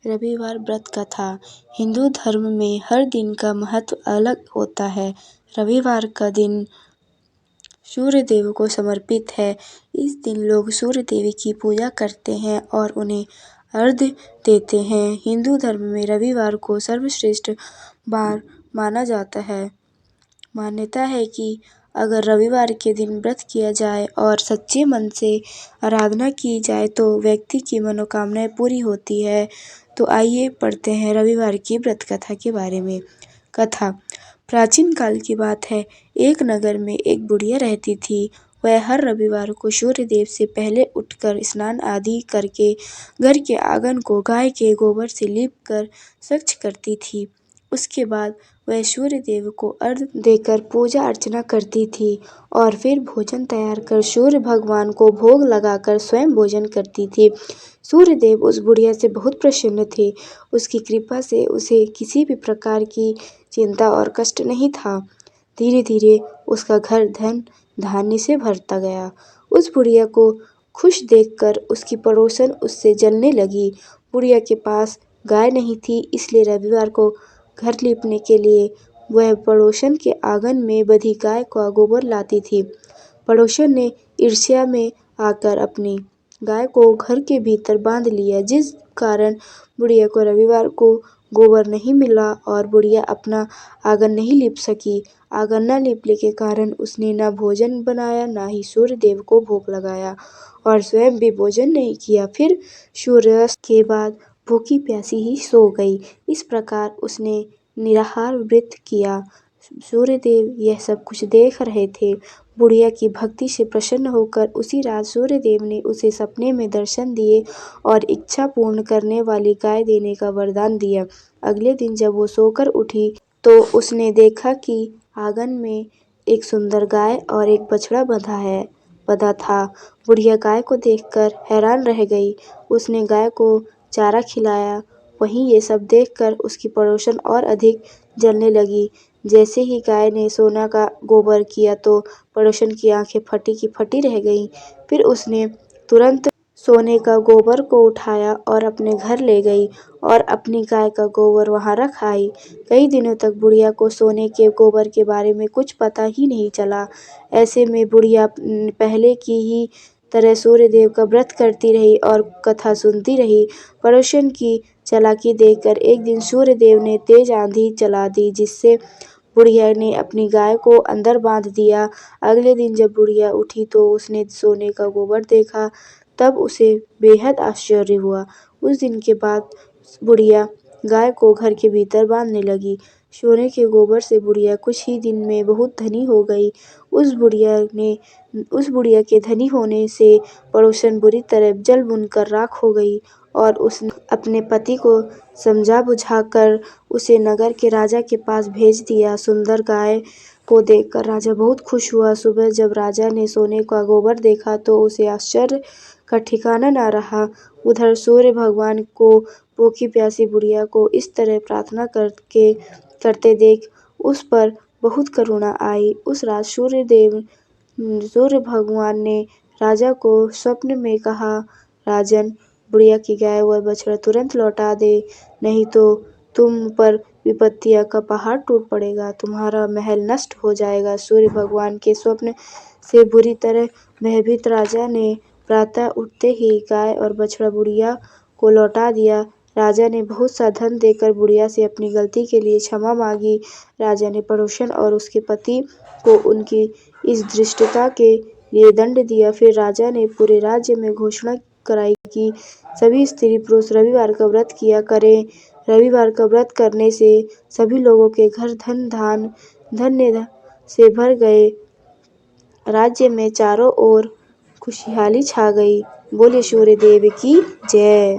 रविवार व्रत कथा। हिंदू धर्म में हर दिन का महत्व अलग होता है। रविवार का दिन सूर्य देव को समर्पित है। इस दिन लोग सूर्य देव की पूजा करते हैं और उन्हें अर्घ्य देते हैं। हिंदू धर्म में रविवार को सर्वश्रेष्ठ वार माना जाता है। मान्यता है कि अगर रविवार के दिन व्रत किया जाए और सच्चे मन से आराधना की जाए तो व्यक्ति की मनोकामनाएं पूरी होती है। तो आइए पढ़ते हैं रविवार की व्रत कथा के बारे में। कथा। प्राचीन काल की बात है। एक नगर में एक बुढ़िया रहती थी। वह हर रविवार को सूर्य देव से पहले उठकर स्नान आदि करके घर के आंगन को गाय के गोबर से लीप कर स्वच्छ करती थी। उसके बाद वह सूर्य देव को अर्घ्य देकर पूजा अर्चना करती थी और फिर भोजन तैयार कर सूर्य भगवान को भोग लगाकर स्वयं भोजन करती थी। सूर्य देव उस बुढ़िया से बहुत प्रसन्न थे। उसकी कृपा से उसे किसी भी प्रकार की चिंता और कष्ट नहीं था। धीरे धीरे उसका घर धन धान्य से भरता गया। उस बुढ़िया को खुश देखकर उसकी पड़ोसन उससे जलने लगी। बुढ़िया के पास गाय नहीं थी, इसलिए रविवार को घर लीपने के लिए वह पड़ोसन के आंगन में बंधी गाय का गोबर लाती थी। पड़ोसन ने ईर्ष्या में आकर अपनी गाय को घर के भीतर बांध लिया, जिस कारण बुढ़िया को रविवार को गोबर नहीं मिला और बुढ़िया अपना आंगन नहीं लीप सकी। आंगन न लीपने के कारण उसने न भोजन बनाया, न ही सूर्य देव को भोग लगाया और स्वयं भी भोजन नहीं किया। फिर सूर्यास्त के बाद भूखी प्यासी ही सो गई। इस प्रकार उसने निराहार व्रत किया। सूर्य देव यह सब कुछ देख रहे थे। बुढ़िया की भक्ति से प्रसन्न होकर उसी रात सूर्य देव ने उसे सपने में दर्शन दिए और इच्छा पूर्ण करने वाली गाय देने का वरदान दिया। अगले दिन जब वो सोकर उठी तो उसने देखा कि आंगन में एक सुंदर गाय और एक बछड़ा बंधा था। बुढ़िया गाय को देखकर हैरान रह गई। उसने गाय को चारा खिलाया। वहीं ये सब देखकर उसकी पड़ोसन और अधिक जलने लगी। जैसे ही गाय ने सोना का गोबर किया तो पड़ोसन की आंखें फटी की फटी रह गईं। फिर उसने तुरंत सोने का गोबर को उठाया और अपने घर ले गई और अपनी गाय का गोबर वहां रख आई। कई दिनों तक बुढ़िया को सोने के गोबर के बारे में कुछ पता ही नहीं चला। ऐसे में बुढ़िया पहले की ही तरह सूर्य देव का व्रत करती रही और कथा सुनती रही। पड़ोसन की चालाकी देखकर एक दिन सूर्य देव ने तेज आंधी चला दी, जिससे बुढ़िया ने अपनी गाय को अंदर बांध दिया। अगले दिन जब बुढ़िया उठी तो उसने सोने का गोबर देखा, तब उसे बेहद आश्चर्य हुआ। उस दिन के बाद बुढ़िया गाय को घर के भीतर बांधने लगी। सोने के गोबर से बुढ़िया कुछ ही दिन में बहुत धनी हो गई। उस बुढ़िया के धनी होने से पड़ोसन बुरी तरह जल भुनकर राख हो गई और उसने अपने पति को समझा बुझाकर उसे नगर के राजा के पास भेज दिया। सुंदर गाय को देखकर राजा बहुत खुश हुआ। सुबह जब राजा ने सोने का गोबर देखा तो उसे आश्चर्य का ठिकाना न रहा। उधर सूर्य भगवान को भूखी प्यासी बुढ़िया को इस तरह प्रार्थना करते देख उस पर बहुत करुणा आई। उस रात सूर्य भगवान ने राजा को स्वप्न में कहा, राजन, बुढ़िया की गाय व बछड़ा तुरंत लौटा दे, नहीं तो तुम पर विपत्तियों का पहाड़ टूट पड़ेगा, तुम्हारा महल नष्ट हो जाएगा। सूर्य भगवान के स्वप्न से बुरी तरह भयभीत राजा ने प्रातः उठते ही गाय और बछड़ा बुढ़िया को लौटा दिया। राजा ने बहुत सा धन देकर बुढ़िया से अपनी गलती के लिए क्षमा मांगी। राजा ने पड़ोसन और उसके पति को उनकी इस धृष्टता के लिए दंड दिया। फिर राजा ने पूरे राज्य में घोषणा कराई कि सभी स्त्री पुरुष रविवार का व्रत किया करें। रविवार का व्रत करने से सभी लोगों के घर धान्य से भर गए। राज्य में चारों ओर खुशहाली छा गई। बोले सूर्य देव की जय।